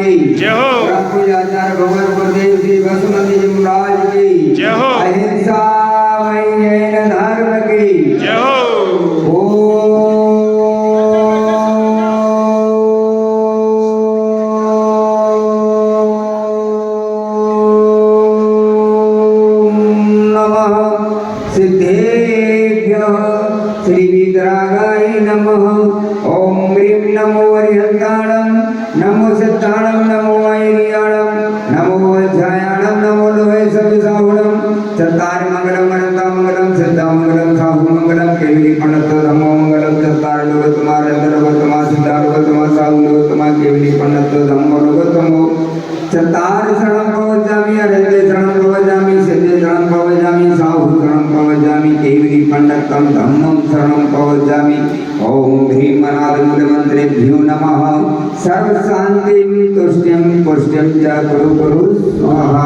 की जय हो। पूजाचार्य भगवान गुरुदेव श्री वसुमती जी महाराज की जय हो। अहिंसा मई जैन धर्म की जय हो। सिद्धेभ्यः श्री वितरागाय नमः। ओम ह्रीं नमो हरिहंताणं नमो सिद्धाणं नमो ऐरियाणं नमो वज्रायाणं नमो लोहे सविसाहुणं चत्तारि मंगलम अनंता मंगलम सिद्धा मंगलम साहु मंगलम केवली पंडित धम्मो मंगलम चत्तारि लोकोत्तमा लोकोत्तमा सिद्धा लोकोत्तमा साहु लोकोत्तमा केवली पंडित धम्मो लोकोत्तमो चत्तारि शरणं भवजामि अरहते शरणं भवजामि सिद्धे शरणं भवजामि साहु शरणं भवजामि केवली पंडितं धम्मं शरणं भवजामि। ओम ह्रीं अनादिमूलमन्त्रेभ्यो नमः। सर्व शांतिं तुष्टिं पुष्टिं च कुरु कुरु स्वाहा।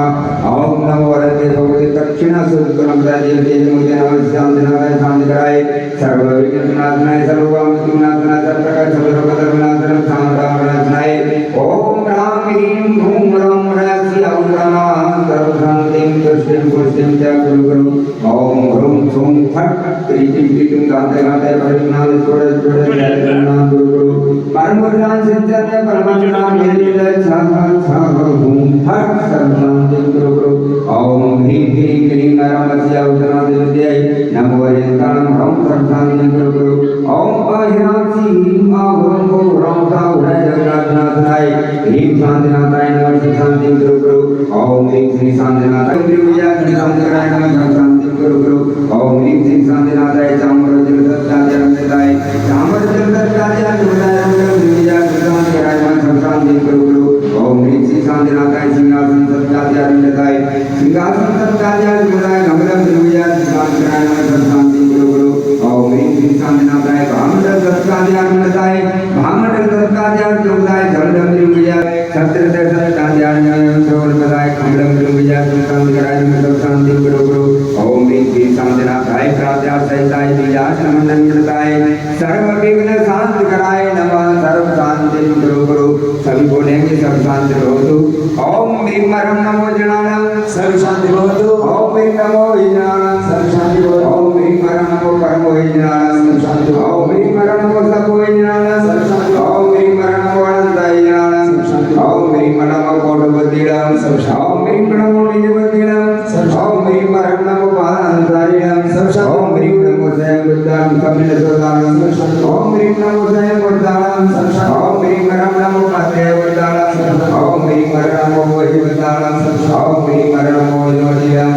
ओम नमो वरदे भगवते दक्षिणा सुदुर्गम राजेन्द्र मुझे नमः शांतिनाथाय शांतिकराय सर्वविघ्ननाशनाय सर्वकामनाशनाय सर्वप्रकार सर्वरोगविनाशनाय शांतावनाशनाय। ओम राम ह्रीं भूम राम रासी ओम नमः सर्व शांतिं तुष्टिं पुष्टिं च कुरु कुरु। ओम ह्रूं ह्रूं फट् प्रीतिं प्रीतिं गाते गाते परिणाम छोड़े छोड़े नाम गुरु गुरु परमज्ञान सिंचन परमात्मा मेरे छाहा छाहा भूम फट् सर्व शांतिं कुरु कुरु। ओम ह्रीं ह्रीं क्लीं नरमस्य उदना देवत्यै नमो हरिहंताणं ह्रौं सर्व शांतिं कुरु कुरु। ओम अहिराक्षी ह्रीं आहुरं को ह्रौं ताहुराय जगन्नाथनाथाय ह्रीं शांतिनाथाय नमः शांतिं कुरु कुरु। ओम ह्रीं श्री शांतिनाथाय त्रिभुजा श्री शांतिनाथाय नमः शांतिं कुरु कुरु। ओम ह्रीं श्री शांतिनाथाय चामरजल दत्ताय नमः चामरजल दत्ताय नमः त्रिभुजा श्री शांतिनाथाय नमः शांतिं कुरु कुरु। ओम ह्रीं श्री शांतिनाथाय सिंहासन दत्ताय नमः सिंहासन दत्ताय नमः कमलं त्रिभुजा श्री शांतिनाथाय नमः शांतिं कुरु कुरु। ओम ह्रीं श्री शांतिनाथाय भामंडल दत्ताय नमः भामंडल दत्ताय नमः जलदं त्रिभुजा छत्र दत्ताय नमः श्रोणपदाय कमलं त्रिभुजा श्री शांतिनाथाय नमः शांतिं कुरु कुरु। ओम ह्रीं श्री शांतिनाथाय प्रात्यार सहिताय बीजासनं मंडलताय सर्व विघ्न शांति कराय नमः सर्व शांति कुरु कुरु। सभी बोलेंगे सब शांति भवतु। ओम ह्रीं परम नमो जनानां सर्व शांति भवतु। ओम ह्रीं नमो जनानां सर्व शांति भवतु। ओम ह्रीं परम नमो परमो जनानां सर्व शांति। ओम ह्रीं परम नमो सको जनानां सर्व शांति। ओम ह्रीं परम नमो अनंताय जनानां सर्व शांति। ओम ह्रीं नमो कोटपतिनां सर्व शांति। ओम ह्रीं नमो निजपतिनां सर्व शांति। ओम ह्रीं परम नमो पादांतारिणां सर्व शांति। ओम ह्रीं नमो स्वयं कपिलसोदानां सर्व शांति। ओम ह्रीं नमो स्वयं वरदानां सर्व शांति। ओम ह्रीं परम नमो पादे वरदानां सर्व शांति। ओम ह्रीं परम नमो वैवदानां सर्व शांति। ओम ह्रीं परम नमो योनियां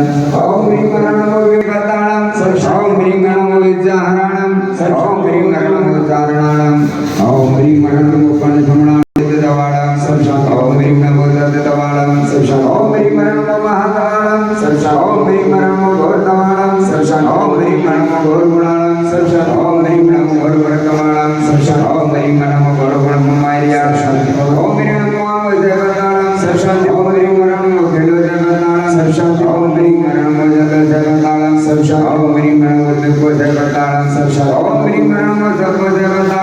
ओम ह्रीं परम नमो विपदानां सर्व शांति। ओम ह्रीं नमो विद्याहराणां सर्व शांति। ओम ह्रीं नमो चारणानां ओम ह्रीं नमो पंचमणां दवाणां सर्व शांति। ओम ह्रीं नमो दत्तवाणां सर्व शांति। ओम ह्रीं नमो महाताणां सर्व शांति। ओम ह्रीं नमो घोरतवाणां सर्व शांति। ओम ह्रीं नमो घोरगुणाणां सर्व शांति। ओम ह्रीं नमो घोरवर्तमाणां सर्व शांति। ओम ह्रीं नमो घोरगुणमय्यां शांति। ओम ह्रीं नमो देवताणां सर्व शांति। ओम ह्रीं नमो खेलोदेवताणां सर्व शांति। ओम ह्रीं नमो जगदेवताणां सर्व शांति। ओम ह्रीं नमो देवताणां सर्व शांति। ओम ह्रीं नमो सर्वदेवताणां